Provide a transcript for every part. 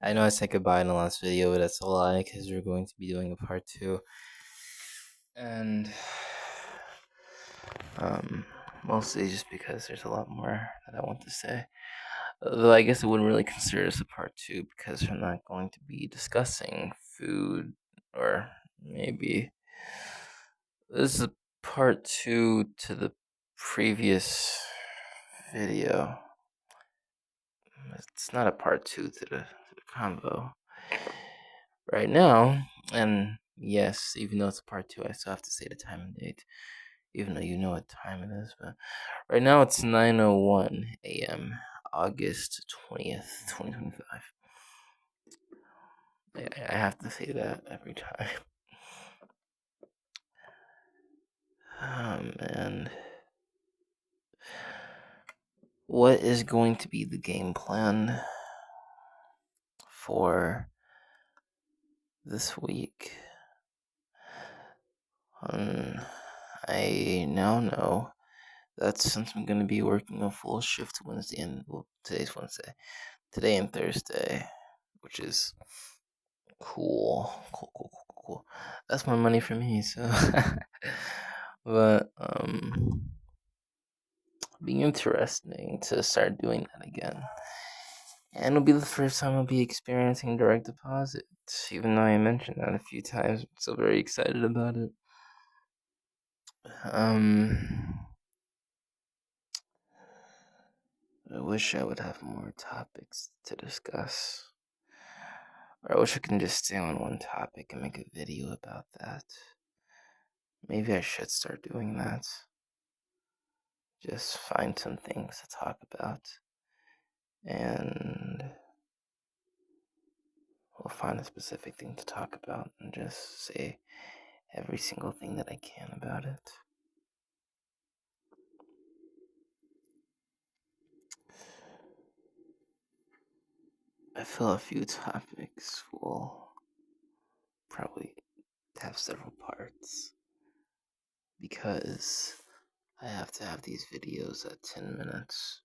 I know I said goodbye in the last video, but that's a lie because we're going to be doing a part two. And um, mostly just because there's a lot more that I want to say. Though I guess I wouldn't really consider this a part two because we're not going to be discussing food, or maybe this is a part two to the previous video. It's not a part two to the convo right now. And yes, even though it's a part two, I still have to say the time and date, even though you know what time it is. But right now it's 9:01 a.m., August 20th, 2025. I have to say that every time. And what is going to be the game plan for this week? I now know that since I'm going to be working a full shift Wednesday and today's Wednesday, today and Thursday, which is cool. That's more money for me. So, but being interesting to start doing that again, and it'll be the first time I'll be experiencing direct deposit. Even though I mentioned that a few times, I'm still very excited about it. I wish I would have more topics to discuss. Or I wish I can just stay on one topic and make a video about that. Maybe I should start doing that. Just find some things to talk about. And we'll find a specific thing to talk about and just say every single thing that I can about it. I feel a few topics will probably have several parts because I have to have these videos at 10 minutes.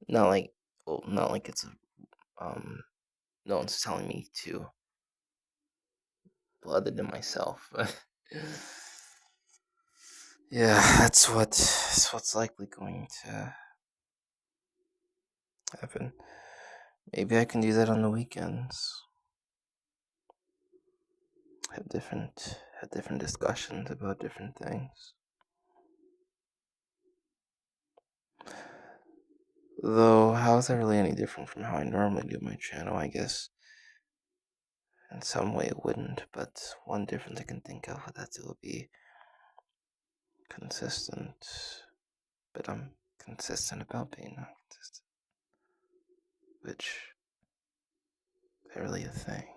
Not like it's no one's telling me to, well, other than myself. Yeah, that's what's likely going to happen. Maybe I can do that on the weekends. Have different discussions about different things. Though, how is that really any different from how I normally do my channel? I guess in some way it wouldn't, but one difference I can think of with that would be consistent. But I'm consistent about being not consistent, which is really a thing.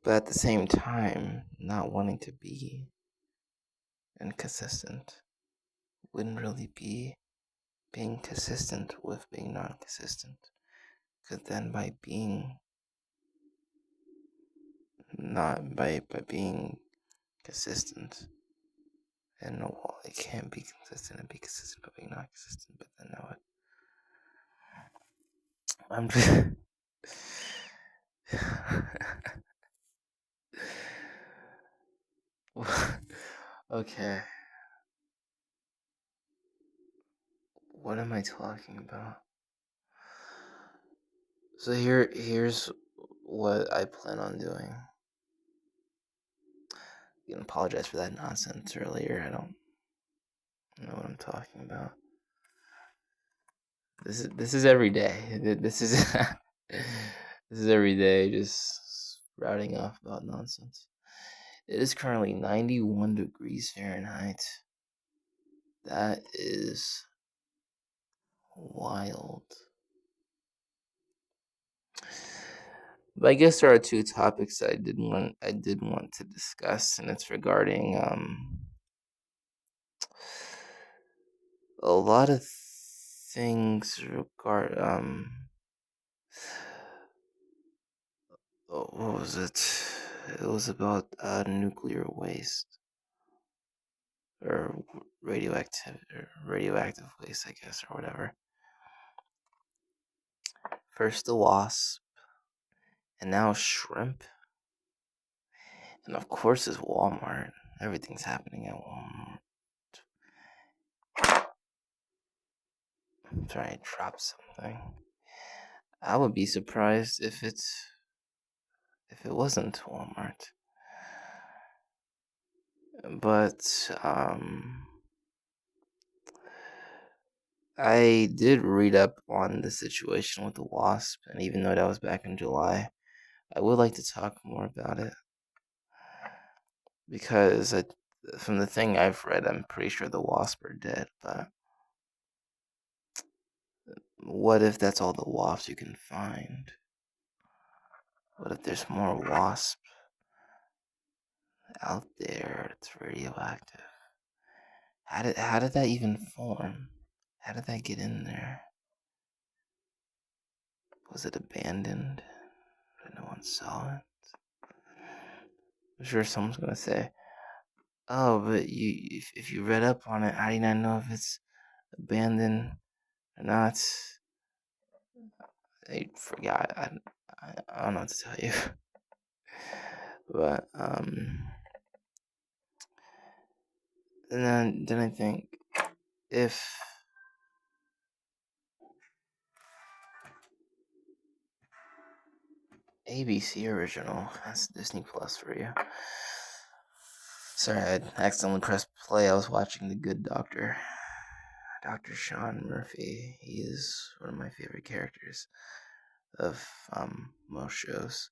But at the same time, not wanting to be inconsistent wouldn't really be being consistent with being non consistent. Because then by being not by being consistent, and no, well, it can't be consistent and be consistent but being not consistent. But then no, I'm just okay. What am I talking about? So here's what I plan on doing. You can apologize for that nonsense earlier. I don't know what I'm talking about. This is every day. This is this is every day, just spouting off about nonsense. It is currently 91 degrees Fahrenheit. That is wild. But I guess there are two topics I did want to discuss, and it's regarding a lot of things regard what was it? It was about nuclear waste, or radioactive waste, I guess, or whatever. First the wasp, and now shrimp, and of course it's Walmart. Everything's happening at Walmart. I'm sorry, I dropped something. I would be surprised if it wasn't Walmart. But I did read up on the situation with the wasp, and even though that was back in July, I would like to talk more about it because from the thing I've read, I'm pretty sure the wasp are dead. But what if that's all the wasps you can find? What if there's more wasp out there that's radioactive? How did that even form? How did that get in there? Was it abandoned? No one saw it. I'm sure someone's gonna say, "Oh, but if you read up on it, how do you not know if it's abandoned or not?" I forgot. I don't know what to tell you. But and then I think if ABC original, that's Disney Plus for you. Sorry, I accidentally pressed play. I was watching The Good Doctor. Dr. Sean Murphy. He is one of my favorite characters of most shows.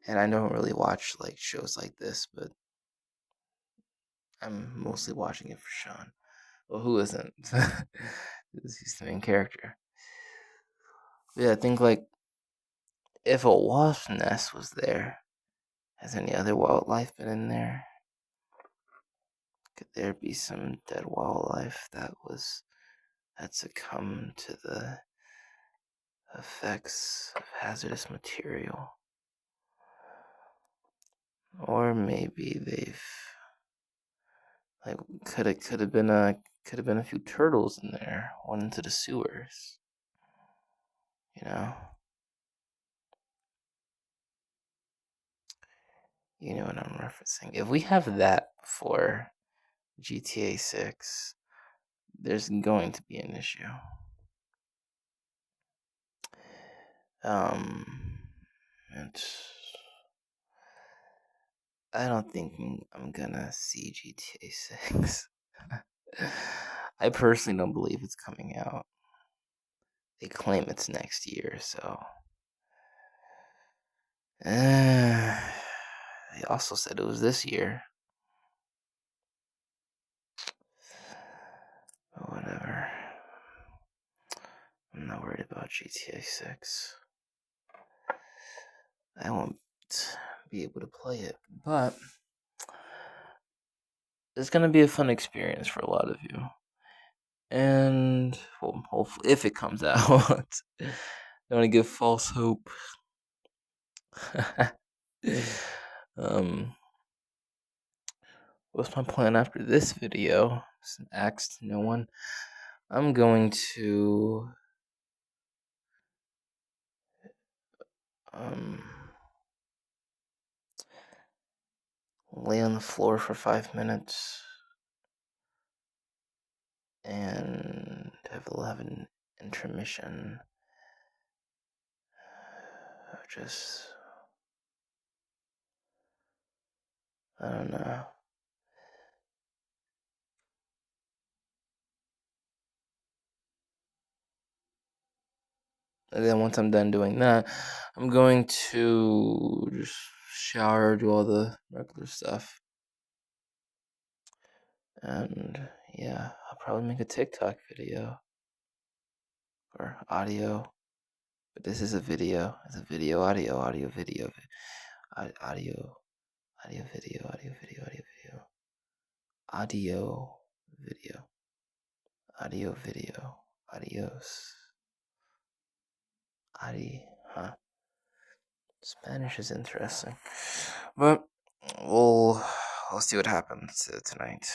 And I don't really watch like shows like this, but I'm mostly watching it for Sean. Well, who isn't? He's the main character. But yeah, I think like if a wasp nest was there, has any other wildlife been in there? Could there be some dead wildlife that had succumbed to the effects of hazardous material? Or maybe they've like could have been a few turtles in there, went into the sewers. You know, you know what I'm referencing. If we have that for GTA 6, there's going to be an issue. Um, and I don't think I'm gonna see GTA 6. I personally don't believe it's coming out. They claim it's next year, so. They also said it was this year. But whatever. I'm not worried about GTA 6. I won't be able to play it, but it's gonna be a fun experience for a lot of you. And well, hopefully, if it comes out, don't want to give false hope. um, what's my plan after this video? Asked no one. I'm going to um lay on the floor for 5 minutes and have an intermission. Just I don't know. And then once I'm done doing that, I'm going to just shower, do all the regular stuff. And yeah, I'll probably make a TikTok video or audio. But this is a video. It's a video, audio, video, audio, video, audio, video, adios, huh? Spanish is interesting, but we'll I'll see what happens tonight.